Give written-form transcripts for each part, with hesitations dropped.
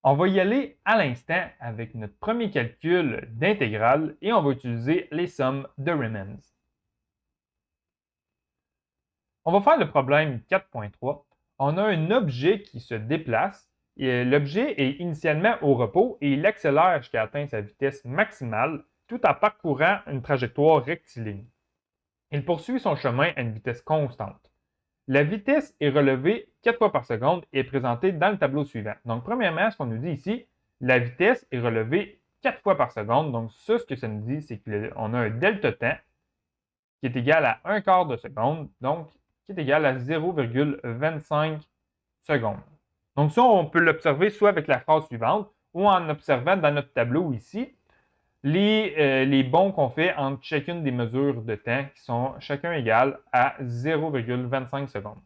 On va y aller à l'instant avec notre premier calcul d'intégrale et on va utiliser les sommes de Riemann. On va faire le problème 4.3. On a un objet qui se déplace. L'objet est initialement au repos et il accélère jusqu'à atteindre sa vitesse maximale tout en parcourant une trajectoire rectiligne. Il poursuit son chemin à une vitesse constante. La vitesse est relevée 4 fois par seconde et est présentée dans le tableau suivant. Donc, premièrement, ce qu'on nous dit ici, la vitesse est relevée 4 fois par seconde. Donc, ça, ce que ça nous dit, c'est qu'on a un delta temps qui est égal à 1 quart de seconde, donc qui est égal à 0,25 secondes. Donc, ça, on peut l'observer soit avec la phrase suivante ou en observant dans notre tableau ici les bonds qu'on fait entre chacune des mesures de temps qui sont chacun égales à 0,25 secondes.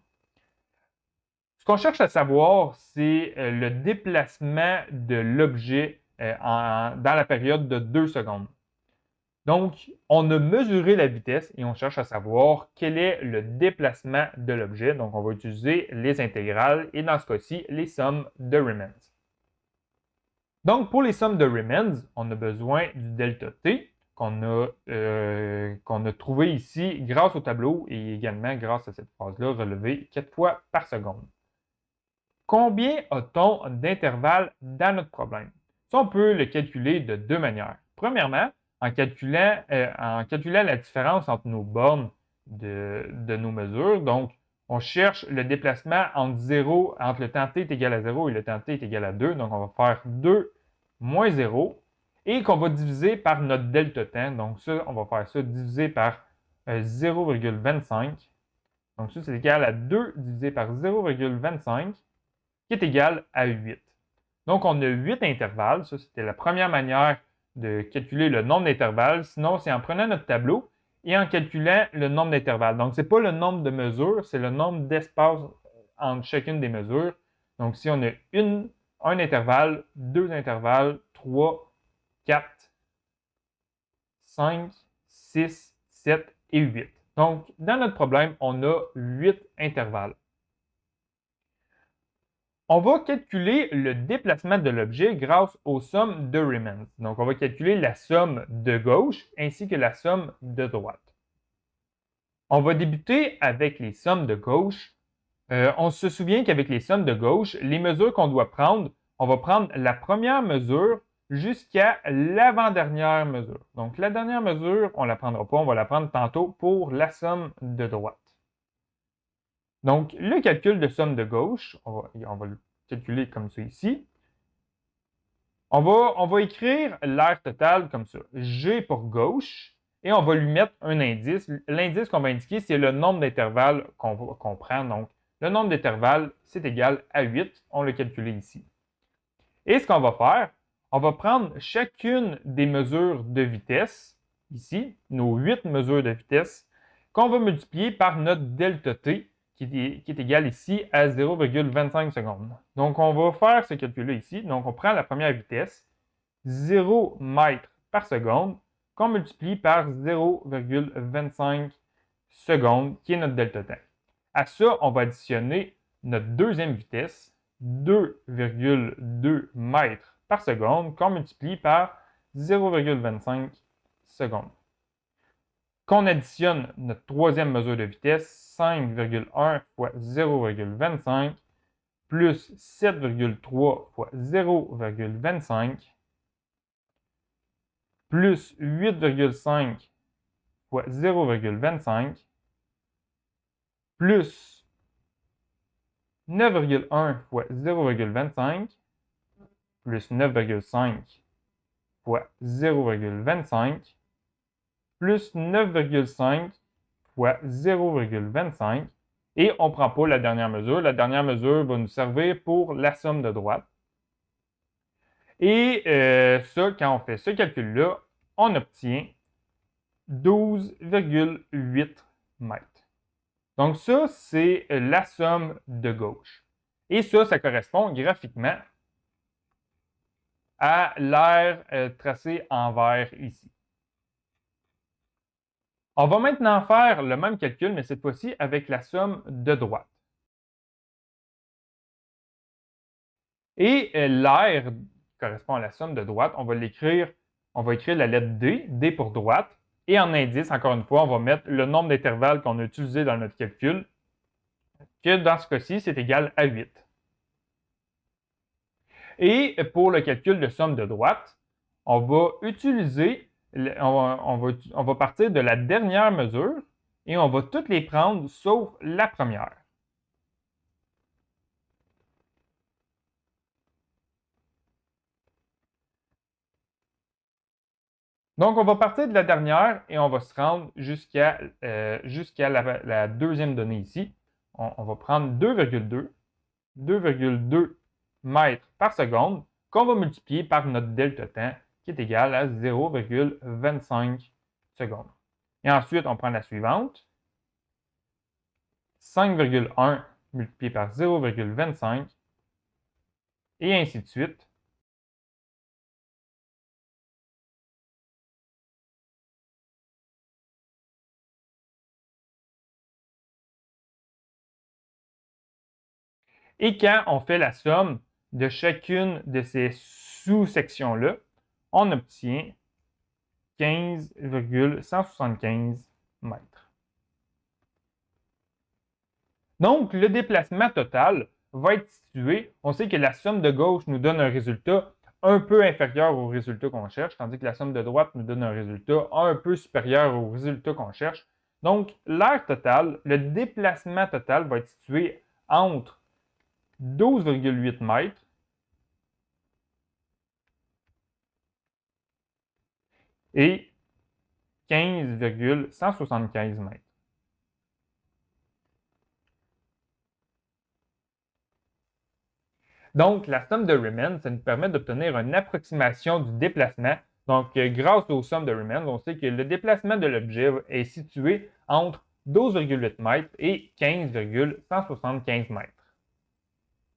Ce qu'on cherche à savoir, c'est le déplacement de l'objet dans la période de 2 secondes. Donc, on a mesuré la vitesse et on cherche à savoir quel est le déplacement de l'objet. Donc, on va utiliser les intégrales et dans ce cas-ci, les sommes de Riemann. Donc, pour les sommes de Riemann, on a besoin du delta t qu'on a trouvé ici grâce au tableau et également grâce à cette phrase-là relevée 4 fois par seconde. Combien a-t-on d'intervalles dans notre problème? Ça, on peut le calculer de deux manières. Premièrement, en calculant la différence entre nos bornes de nos mesures. Donc, on cherche le déplacement entre le temps t est égal à 0 et le temps t est égal à 2. Donc, on va faire 2 moins 0 et qu'on va diviser par notre delta temps. Donc, ça, on va faire ça divisé par 0,25. Donc, ça, c'est égal à 2 divisé par 0,25 qui est égal à 8. Donc, on a 8 intervalles. Ça, c'était la première manière de calculer le nombre d'intervalles. Sinon, c'est en prenant notre tableau et en calculant le nombre d'intervalles. Donc, ce n'est pas le nombre de mesures, c'est le nombre d'espaces entre chacune des mesures. Donc, si on a un intervalle, deux intervalles, 3, 4, 5, 6, 7 et 8. Donc, dans notre problème, on a 8 intervalles. On va calculer le déplacement de l'objet grâce aux sommes de Riemann. Donc, on va calculer la somme de gauche ainsi que la somme de droite. On va débuter avec les sommes de gauche. On se souvient qu'avec les sommes de gauche, les mesures qu'on doit prendre, on va prendre la première mesure jusqu'à l'avant-dernière mesure. Donc, la dernière mesure, on ne la prendra pas, on va la prendre tantôt pour la somme de droite. Donc, le calcul de somme de gauche, on va le calculer comme ça ici. On va écrire l'aire totale comme ça. G pour gauche, et on va lui mettre un indice. L'indice qu'on va indiquer, c'est le nombre d'intervalles qu'on prend. Donc, le nombre d'intervalles, c'est égal à 8. On l'a calculé ici. Et ce qu'on va faire, on va prendre chacune des mesures de vitesse, ici, nos 8 mesures de vitesse, qu'on va multiplier par notre delta t, qui est égal ici à 0,25 secondes. Donc, on va faire ce calcul-là ici. Donc, on prend la première vitesse, 0 mètres par seconde, qu'on multiplie par 0,25 secondes, qui est notre delta temps. À ça, on va additionner notre deuxième vitesse, 2,2 mètres par seconde, qu'on multiplie par 0,25 secondes. Qu'on additionne notre troisième mesure de vitesse, 5,1 fois 0,25 plus 7,3 fois 0,25 plus 8,5 fois 0,25 plus 9,1 fois 0,25 plus 9,5 fois 0,25 plus 9,5 fois 0,25 et on ne prend pas la dernière mesure. La dernière mesure va nous servir pour la somme de droite. Et ça, quand on fait ce calcul-là, on obtient 12,8 mètres. Donc ça, c'est la somme de gauche. Et ça correspond graphiquement à l'aire tracée en vert ici. On va maintenant faire le même calcul, mais cette fois-ci avec la somme de droite. Et l'air qui correspond à la somme de droite, on va écrire la lettre D, D pour droite. Et en indice, encore une fois, on va mettre le nombre d'intervalles qu'on a utilisé dans notre calcul, que dans ce cas-ci, c'est égal à 8. Et pour le calcul de somme de droite, on va on va partir de la dernière mesure et on va toutes les prendre sauf la première. Donc, on va partir de la dernière et on va se rendre jusqu'à la deuxième donnée ici. On va prendre 2,2 mètres par seconde qu'on va multiplier par notre delta temps qui est égal à 0,25 secondes. Et ensuite, on prend la suivante. 5,1 multiplié par 0,25 et ainsi de suite. Et quand on fait la somme de chacune de ces sous-sections-là, on obtient 15,175 mètres. Donc, le déplacement total va être situé, on sait que la somme de gauche nous donne un résultat un peu inférieur au résultat qu'on cherche, tandis que la somme de droite nous donne un résultat un peu supérieur au résultat qu'on cherche. Donc, l'aire totale, le déplacement total va être situé entre 12,8 mètres et 15,175 mètres. Donc, la somme de Riemann, ça nous permet d'obtenir une approximation du déplacement. Donc, grâce aux sommes de Riemann, on sait que le déplacement de l'objet est situé entre 12,8 mètres et 15,175 mètres.